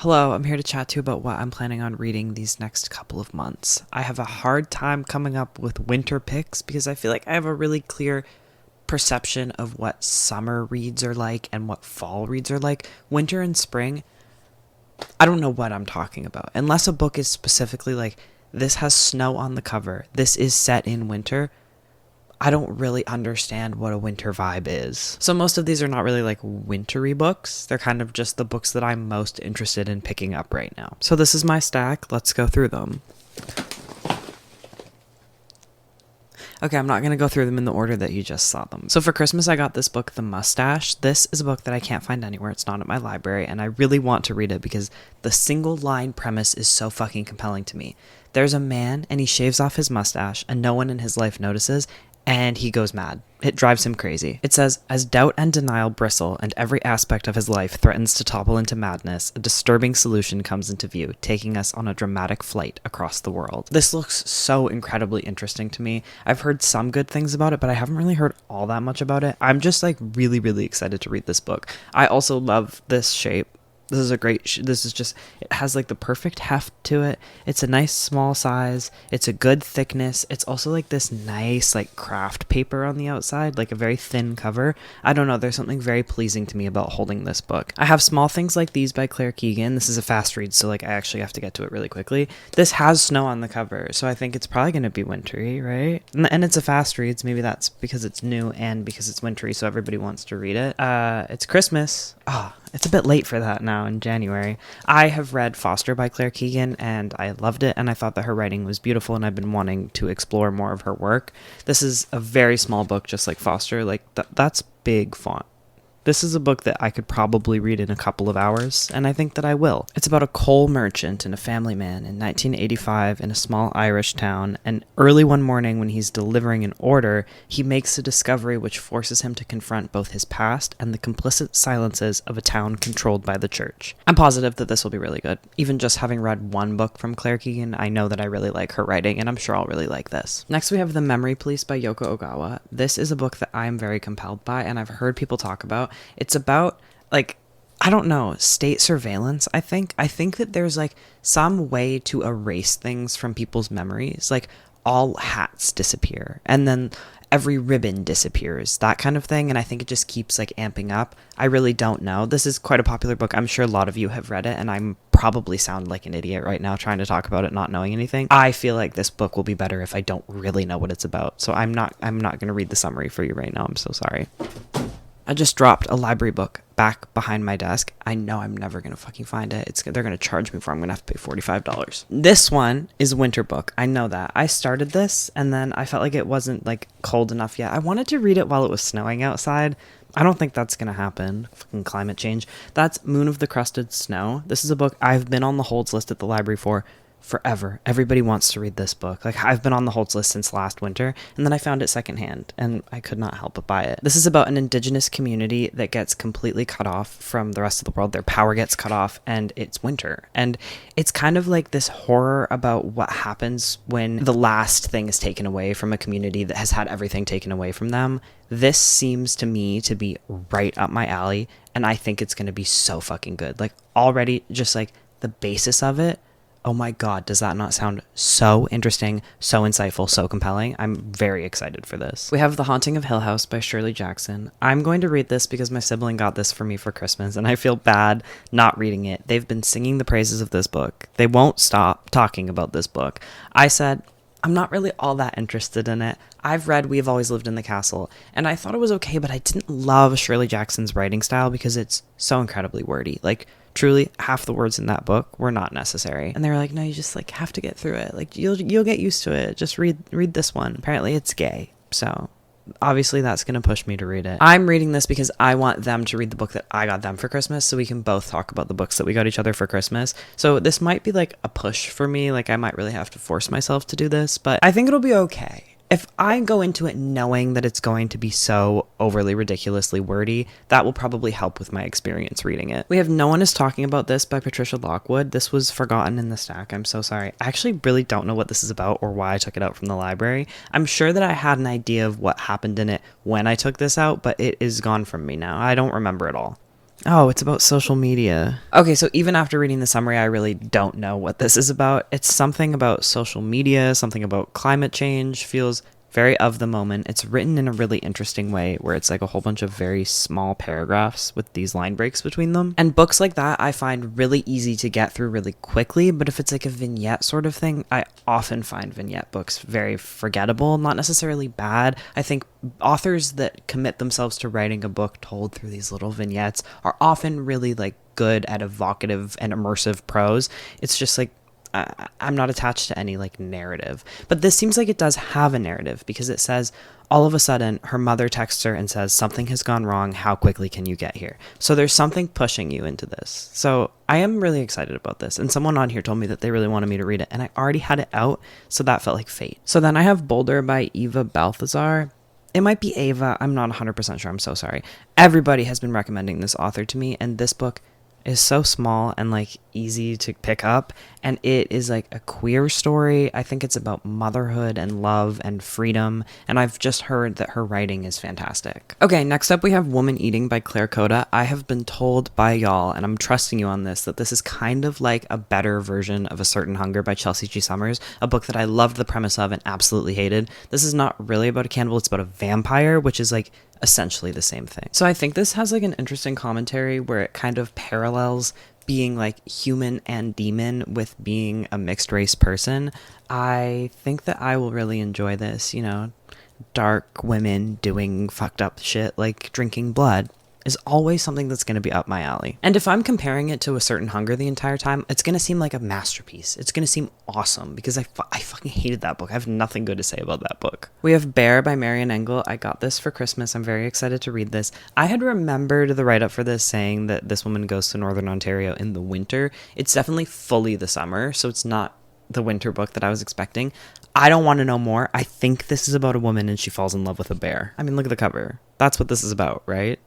Hello, I'm here to chat to you about what I'm planning on reading these next couple of months. I have a hard time coming up with winter picks because I feel like I have a really clear perception of what summer reads are like and what fall reads are like. Winter and spring, I don't know what I'm talking about. Unless a book is specifically like, this has snow on the cover, this is set in winter, I don't really understand what a winter vibe is. So most of these are not really like wintry books. They're kind of just the books that I'm most interested in picking up right now. So this is my stack. Let's go through them. Okay, I'm not going to go through them in the order that you just saw them. So for Christmas, I got this book, The Moustache. This is a book that I can't find anywhere. It's not at my library, and I really want to read it because the single line premise is so fucking compelling to me. There's a man, and he shaves off his mustache, and no one in his life notices, and he goes mad. It drives him crazy. It says, as doubt and denial bristle and every aspect of his life threatens to topple into madness, a disturbing solution comes into view, taking us on a dramatic flight across the world. This looks so incredibly interesting to me. I've heard some good things about it, but I haven't really heard all that much about it. I'm just like really, really excited to read this book. I also love this shape. This is a great, this is just, it has like the perfect heft to it. It's a nice small size. It's a good thickness. It's also like this nice like craft paper on the outside, like a very thin cover. I don't know, there's something very pleasing to me about holding this book. I have Small Things Like These by Keegan. This is a fast read, so like I actually have to get to it really quickly. This has snow on the cover, so I think it's probably going to be wintry, right? And it's a fast read, so maybe that's because it's new and because it's wintry, so everybody wants to read it. It's Christmas. It's a bit late for that now in January. I have read Foster by Claire Keegan, and I loved it, and I thought that her writing was beautiful, and I've been wanting to explore more of her work. This is a very small book, just like Foster. Like, that's big font. This is a book that I could probably read in a couple of hours, and I think that I will. It's about a coal merchant and a family man in 1985 in a small Irish town, and early one morning when he's delivering an order, he makes a discovery which forces him to confront both his past and the complicit silences of a town controlled by the church. I'm positive that this will be really good. Even just having read one book from Claire Keegan, I know that I really like her writing, and I'm sure I'll really like this. Next we have The Memory Police by Yoko Ogawa. This is a book that I am very compelled by, and I've heard people talk about. It's about, like, I don't know, state surveillance, I think. I think that there's, like, some way to erase things from people's memories. Like, all hats disappear, and then every ribbon disappears, that kind of thing, and I think it just keeps, like, amping up. I really don't know. This is quite a popular book. I'm sure a lot of you have read it, and I'm probably sound like an idiot right now trying to talk about it not knowing anything. I feel like this book will be better if I don't really know what it's about, so I'm not going to read the summary for you right now. I'm so sorry. I just dropped a library book back behind my desk. I know I'm never going to fucking find it. They're going to charge me for it. I'm going to have to pay $45. This one is a winter book. I know that. I started this and then I felt like it wasn't like cold enough yet. I wanted to read it while it was snowing outside. I don't think that's going to happen. Fucking climate change. That's Moon of the Crusted Snow. This is a book I've been on the holds list at the library for forever. Everybody wants to read this book. Like, I've been on the holds list since last winter, and then I found it secondhand, and I could not help but buy it. This is about an indigenous community that gets completely cut off from the rest of the world. Their power gets cut off, and it's winter. And it's kind of like this horror about what happens when the last thing is taken away from a community that has had everything taken away from them. This seems to me to be right up my alley, and I think it's going to be so fucking good. Like, already, just like the basis of it, oh my god, does that not sound so interesting, so insightful, so compelling? I'm very excited for this. We have The Haunting of Hill House by Shirley Jackson. I'm going to read this because my sibling got this for me for Christmas, and I feel bad not reading it. They've been singing the praises of this book. They won't stop talking about this book. I said, I'm not really all that interested in it. I've read We've Always Lived in the Castle, and I thought it was okay, but I didn't love Shirley Jackson's writing style because it's so incredibly wordy. Like, truly, half the words in that book were not necessary. And they were like, no, you just, like, have to get through it. Like, you'll get used to it. Just read this one. Apparently it's gay, so obviously that's going to push me to read it. I'm reading this because I want them to read the book that I got them for Christmas, so we can both talk about the books that we got each other for Christmas. So this might be like a push for me. Like, I might really have to force myself to do this, but I think it'll be okay. If I go into it knowing that it's going to be so overly ridiculously wordy, that will probably help with my experience reading it. We have No One Is Talking About This by Patricia Lockwood. This was forgotten in the stack. I'm so sorry. I actually really don't know what this is about or why I took it out from the library. I'm sure that I had an idea of what happened in it when I took this out, but it is gone from me now. I don't remember it all. Oh, it's about social media. Okay, so even after reading the summary, I really don't know what this is about. It's something about social media, something about climate change, feels very of the moment. It's written in a really interesting way where it's like a whole bunch of very small paragraphs with these line breaks between them. And books like that I find really easy to get through really quickly, but if it's like a vignette sort of thing, I often find vignette books very forgettable, not necessarily bad. I think authors that commit themselves to writing a book told through these little vignettes are often really like good at evocative and immersive prose. It's just like I'm not attached to any like narrative, but this seems like it does have a narrative because it says all of a sudden her mother texts her and says something has gone wrong. How quickly can you get here? So there's something pushing you into this. So I am really excited about this. And someone on here told me that they really wanted me to read it and I already had it out. So that felt like fate. So then I have Boulder by Eva Baltasar. It might be Ava. I'm not 100% sure. I'm so sorry. Everybody has been recommending this author to me, and this book is so small and like easy to pick up, and it is like a queer story. I think it's about motherhood and love and freedom, and I've just heard that her writing is fantastic. Okay, next up we have Woman Eating by Claire Kohda. I have been told by y'all, and I'm trusting you on this, that this is kind of like a better version of A Certain Hunger by Chelsea G. Summers, a book that I loved the premise of and absolutely hated. This is not really about a cannibal, it's about a vampire, which is like essentially the same thing. So I think this has like an interesting commentary where it kind of parallels being like human and demon with being a mixed race person. I think that I will really enjoy this, you know, dark women doing fucked up shit like drinking blood is always something that's going to be up my alley. And if I'm comparing it to A Certain Hunger the entire time, it's going to seem like a masterpiece. It's going to seem awesome because I fucking hated that book. I have nothing good to say about that book. We have Bear by Marian Engel. I got this for Christmas. I'm very excited to read this. I had remembered the write-up for this saying that this woman goes to Northern Ontario in the winter. It's definitely fully the summer, so it's not the winter book that I was expecting. I don't want to know more. I think this is about a woman and she falls in love with a bear. I mean, look at the cover. That's what this is about, right?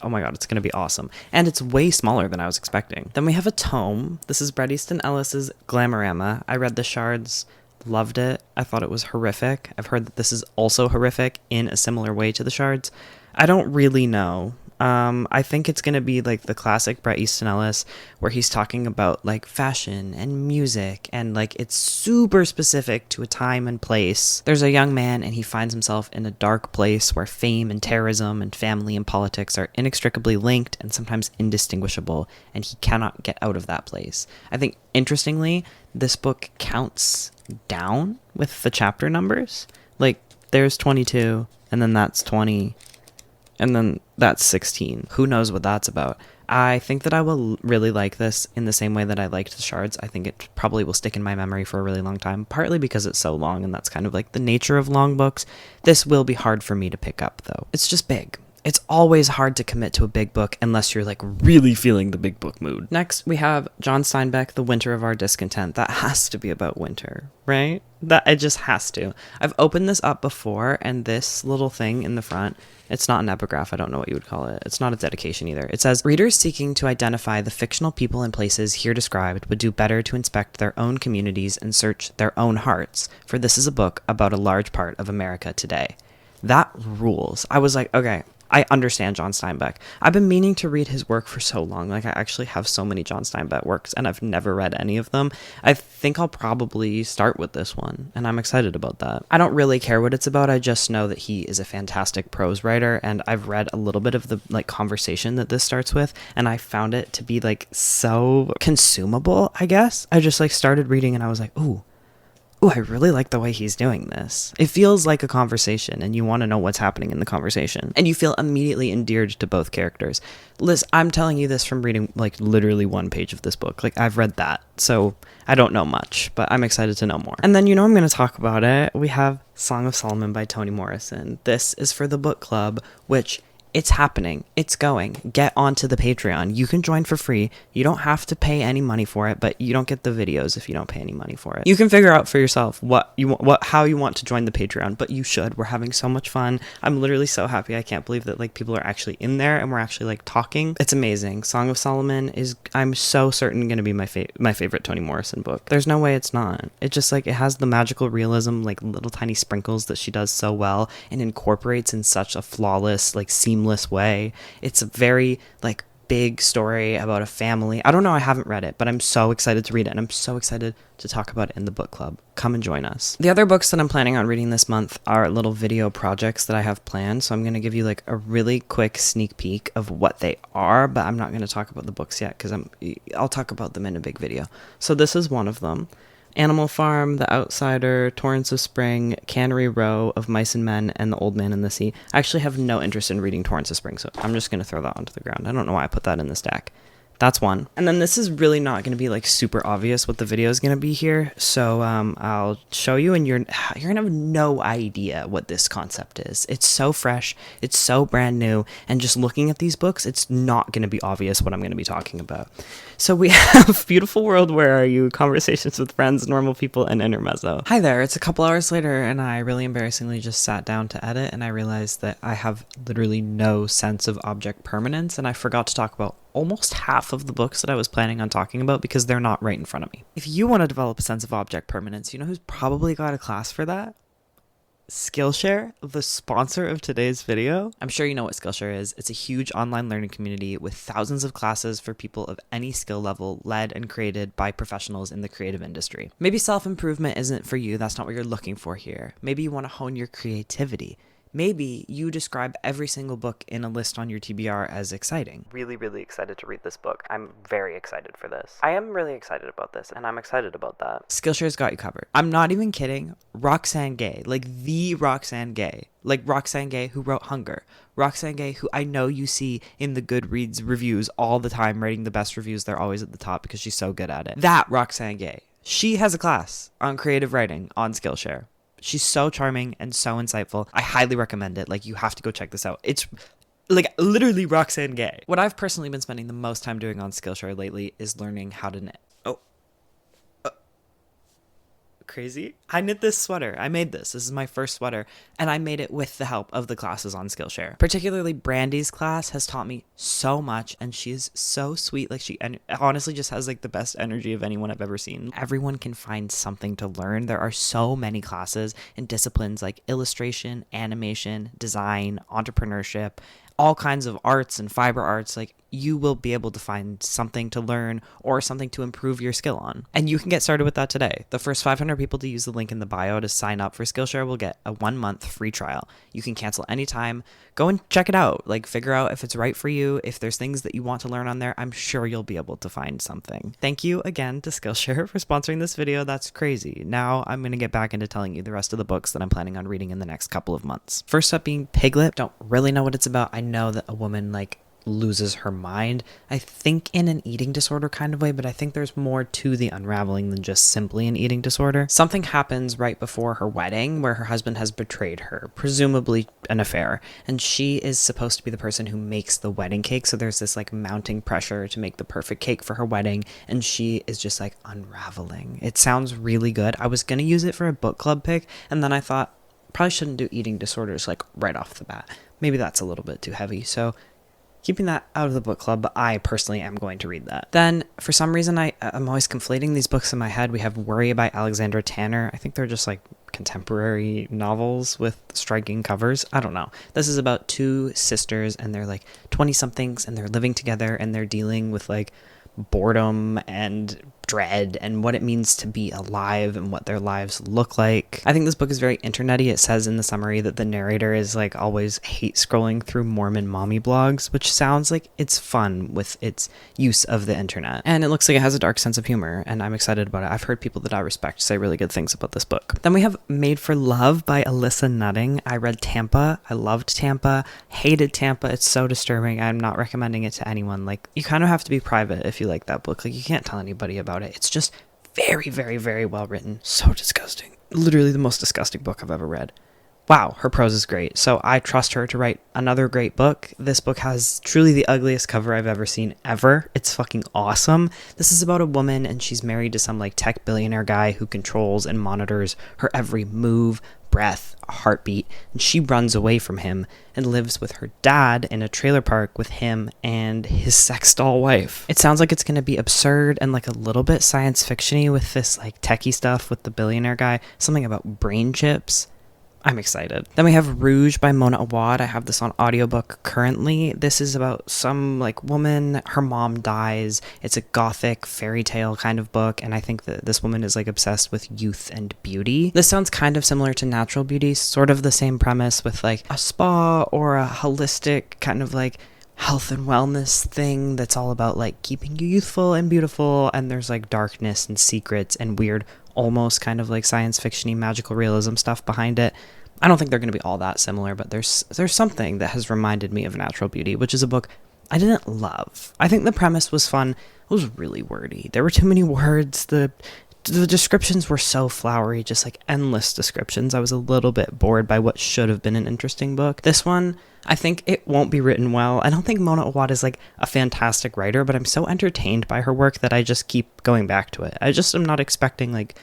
Oh my god, it's going to be awesome. And it's way smaller than I was expecting. Then we have a tome. This is Bret Easton Ellis's Glamorama. I read The Shards, loved it. I thought it was horrific. I've heard that this is also horrific in a similar way to The Shards. I don't really know. I think it's going to be like the classic Bret Easton Ellis where he's talking about like fashion and music and like it's super specific to a time and place. There's a young man and he finds himself in a dark place where fame and terrorism and family and politics are inextricably linked and sometimes indistinguishable, and he cannot get out of that place. I think interestingly, this book counts down with the chapter numbers. Like there's 22 and then that's 20. And then that's 16. Who knows what that's about? I think that I will really like this in the same way that I liked The Shards. I think it probably will stick in my memory for a really long time, partly because it's so long, and that's kind of like the nature of long books. This will be hard for me to pick up, though. It's just big. It's always hard to commit to a big book unless you're like really feeling the big book mood. Next, we have John Steinbeck, The Winter of Our Discontent. That has to be about winter, right? That it just has to. I've opened this up before, and this little thing in the front, it's not an epigraph, I don't know what you would call it. It's not a dedication either. It says, readers seeking to identify the fictional people and places here described would do better to inspect their own communities and search their own hearts, for this is a book about a large part of America today. That rules. I was like, okay, I understand John Steinbeck. I've been meaning to read his work for so long. Like, I actually have so many John Steinbeck works, and I've never read any of them. I think I'll probably start with this one, and I'm excited about that. I don't really care what it's about. I just know that he is a fantastic prose writer, and I've read a little bit of the, like, conversation that this starts with, and I found it to be, like, so consumable, I guess. I just, like, started reading, and I was like, ooh, I really like the way he's doing this. It feels like a conversation and you want to know what's happening in the conversation. And you feel immediately endeared to both characters. Liz, I'm telling you this from reading like literally one page of this book. Like I've read that. So I don't know much, but I'm excited to know more. And then, you know, I'm going to talk about it. We have Song of Solomon by Toni Morrison. This is for the book club, which it's happening. It's going. Get onto the Patreon. You can join for free. You don't have to pay any money for it, but you don't get the videos if you don't pay any money for it. You can figure out for yourself how you want to join the Patreon, but you should. We're having so much fun. I'm literally so happy. I can't believe that like people are actually in there and we're actually like talking. It's amazing. Song of Solomon is, I'm so certain, going to be my favorite Toni Morrison book. There's no way it's not. It just like, it has the magical realism, like little tiny sprinkles that she does so well and incorporates in such a flawless, like seamless way. It's very like big story about a family. I don't know, I haven't read it, but I'm so excited to read it, and I'm so excited to talk about it in the book club. Come and join us. The other books that I'm planning on reading this month are little video projects that I have planned, so I'm going to give you like a really quick sneak peek of what they are, but I'm not going to talk about the books yet because I'll talk about them in a big video. So this is one of them. Animal Farm, The Outsider, Torrents of Spring, Cannery Row, Of Mice and Men, and The Old Man in the Sea. I actually have no interest in reading Torrents of Spring, so I'm just going to throw that onto the ground. I don't know why I put that in the stack. That's one. And then this is really not going to be like super obvious what the video is going to be here. So I'll show you, and you're going to have no idea what this concept is. It's so fresh. It's so brand new. And just looking at these books, it's not going to be obvious what I'm going to be talking about. So we have Beautiful World, Where Are You? Conversations with Friends, Normal People, and Intermezzo. Hi there. It's a couple hours later, and I really embarrassingly just sat down to edit, and I realized that I have literally no sense of object permanence, and I forgot to talk about almost half of the books that I was planning on talking about because they're not right in front of me. If you want to develop a sense of object permanence, you know who's probably got a class for that? Skillshare, the sponsor of today's video. I'm sure you know what Skillshare is. It's a huge online learning community with thousands of classes for people of any skill level, led and created by professionals in the creative industry. Maybe self-improvement isn't for you. That's not what you're looking for here. Maybe you want to hone your creativity. Maybe you describe every single book in a list on your TBR as exciting. Really, really excited to read this book. I'm very excited for this. I am really excited about this, and I'm excited about that. Skillshare's got you covered. I'm not even kidding. Roxane Gay, like the Roxane Gay. Like Roxane Gay who wrote Hunger. Roxane Gay who I know you see in the Goodreads reviews all the time, writing the best reviews. They're always at the top because she's so good at it. That Roxane Gay. She has a class on creative writing on Skillshare. She's so charming and so insightful. I highly recommend it. Like, you have to go check this out. It's like literally Roxane Gay. What I've personally been spending the most time doing on Skillshare lately is learning how to knit. Crazy. I knit this sweater. I made this. This is my first sweater, and I made it with the help of the classes on Skillshare. Particularly Brandy's class has taught me so much, and she is so sweet. Like, she honestly just has like the best energy of anyone I've ever seen. Everyone can find something to learn. There are so many classes in disciplines like illustration, animation, design, entrepreneurship, all kinds of arts and fiber arts. Like, you will be able to find something to learn or something to improve your skill on. And you can get started with that today. The first 500 people to use the link in the bio to sign up for Skillshare will get a 1-month free trial. You can cancel anytime. Go and check it out. Like, figure out if it's right for you. If there's things that you want to learn on there, I'm sure you'll be able to find something. Thank you again to Skillshare for sponsoring this video. That's crazy. Now I'm going to get back into telling you the rest of the books that I'm planning on reading in the next couple of months. First up being Piglet. Don't really know what it's about. I know that a woman loses her mind, I think in an eating disorder kind of way, but I think there's more to the unraveling than just simply an eating disorder. Something happens right before her wedding where her husband has betrayed her, presumably an affair, and she is supposed to be the person who makes the wedding cake, so there's this mounting pressure to make the perfect cake for her wedding, and she is just unraveling. It sounds really good. I was gonna use it for a book club pick, and then I thought probably shouldn't do eating disorders right off the bat. Maybe that's a little bit too heavy, so keeping that out of the book club, but I personally am going to read that. Then, for some reason, I'm always conflating these books in my head. We have Worry by Alexandra Tanner. I think they're just contemporary novels with striking covers. I don't know. This is about two sisters, and they're 20-somethings, and they're living together, and they're dealing with boredom and dread and what it means to be alive and what their lives look like. I think this book is very internety. It says in the summary that the narrator is always hate scrolling through Mormon mommy blogs, which sounds like it's fun with its use of the internet. And it looks like it has a dark sense of humor, and I'm excited about it. I've heard people that I respect say really good things about this book. Then we have Made for Love by Alissa Nutting. I read Tampa. I loved Tampa. Hated Tampa. It's so disturbing. I'm not recommending it to anyone. You kind of have to be private if you like that book. You can't tell anybody about it. It's just very, very, very well written. So disgusting. Literally the most disgusting book I've ever read. Wow, her prose is great. So I trust her to write another great book. This book has truly the ugliest cover I've ever seen ever. It's fucking awesome. This is about a woman, and she's married to some tech billionaire guy who controls and monitors her every move, breath, heartbeat, and she runs away from him and lives with her dad in a trailer park with him and his sex doll wife. It sounds like it's going to be absurd and a little bit science fiction-y with this techie stuff with the billionaire guy, something about brain chips. I'm excited. Then we have Rouge by Mona Awad. I have this on audiobook currently. This is about some like woman, her mom dies. It's a gothic fairy tale kind of book, and I think that this woman is like obsessed with youth and beauty. This sounds kind of similar to Natural Beauty, sort of the same premise with like a spa or a holistic kind of like health and wellness thing that's all about like keeping you youthful and beautiful, and there's like darkness and secrets and weird, almost kind of like science fiction-y magical realism stuff behind it. I don't think they're going to be all that similar, but there's something that has reminded me of Natural Beauty, which is a book I didn't love. I think the premise was fun. It was really wordy. There were too many words. The descriptions were so flowery, just like endless descriptions. I was a little bit bored by what should have been an interesting book. This one, I think it won't be written well. I don't think Mona Awad is like a fantastic writer, but I'm so entertained by her work that I just keep going back to it. I just am not expecting like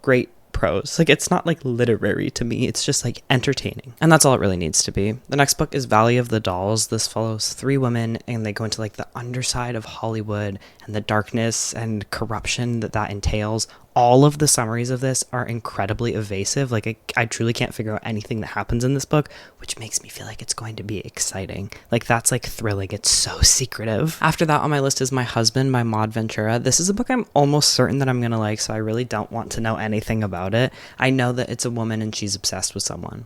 great prose. Like, it's not like literary to me. It's just like entertaining. And that's all it really needs to be. The next book is Valley of the Dolls. This follows 3 women and they go into like the underside of Hollywood and the darkness and corruption that entails. All of the summaries of this are incredibly evasive. Like, I truly can't figure out anything that happens in this book, which makes me feel like it's going to be exciting. Like, that's like thrilling. It's so secretive. After that on my list is My Husband by Maud Ventura. This is a book I'm almost certain that I'm gonna like, so I really don't want to know anything about it. I know that it's a woman and she's obsessed with someone.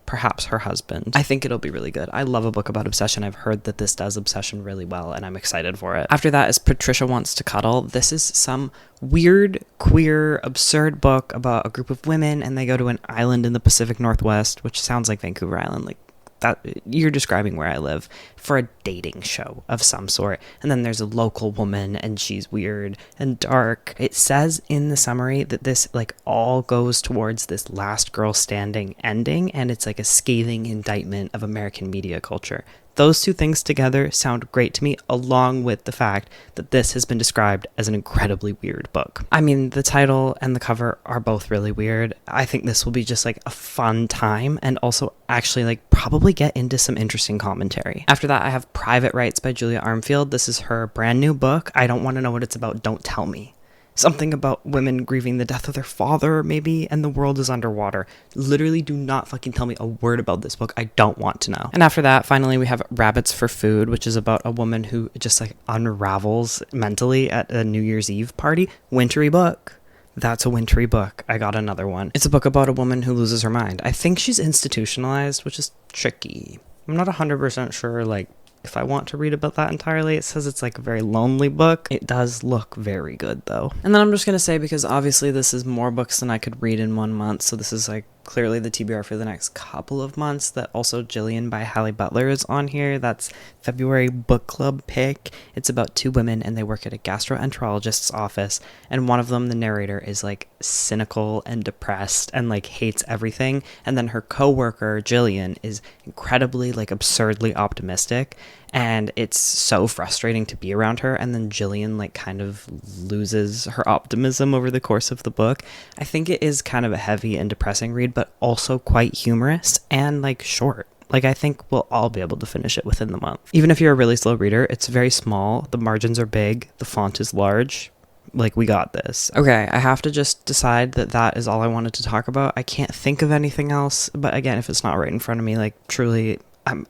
Perhaps her husband. I think it'll be really good. I love a book about obsession. I've heard that this does obsession really well, and I'm excited for it. After that is Patricia Wants to Cuddle. This is some weird, queer, absurd book about a group of women, and they go to an island in the Pacific Northwest, which sounds like Vancouver Island. Like, that you're describing where I live, for a dating show of some sort. And then there's a local woman and she's weird and dark. It says in the summary that this like all goes towards this last girl standing ending, and it's like a scathing indictment of American media culture. Those two things together sound great to me, along with the fact that this has been described as an incredibly weird book. I mean, the title and the cover are both really weird. I think this will be just like a fun time, and also actually like probably get into some interesting commentary. After that, I have Private Rights by Julia Armfield. This is her brand new book. I don't want to know what it's about. Don't tell me. Something about women grieving the death of their father, maybe, and the world is underwater. Literally do not fucking tell me a word about this book. I don't want to know. And after that, finally, we have Rabbits for Food, which is about a woman who just like unravels mentally at a New Year's Eve party. Wintry book. That's a wintry book. I got another one. It's a book about a woman who loses her mind. I think she's institutionalized, which is tricky. I'm not 100% sure, like, if I want to read about that entirely. It says it's like a very lonely book. It does look very good though. And then I'm just gonna say, because obviously this is more books than I could read in 1 month, so this is like clearly the TBR for the next couple of months, that also Jillian by Hallie Butler is on here. That's February book club pick. It's about 2 women and they work at a gastroenterologist's office, and one of them, the narrator, is like cynical and depressed and like hates everything, and then her co-worker Jillian is incredibly like absurdly optimistic, and it's so frustrating to be around her. And then Jillian like kind of loses her optimism over the course of the book. I think it is kind of a heavy and depressing read, but also quite humorous and like short. Like, I think we'll all be able to finish it within the month. Even if you're a really slow reader, it's very small, the margins are big, the font is large. Like, we got this. Okay, I have to just decide that that is all I wanted to talk about. I can't think of anything else, but again, if it's not right in front of me, like, truly,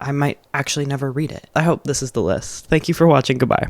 I might actually never read it. I hope this is the list. Thank you for watching. Goodbye.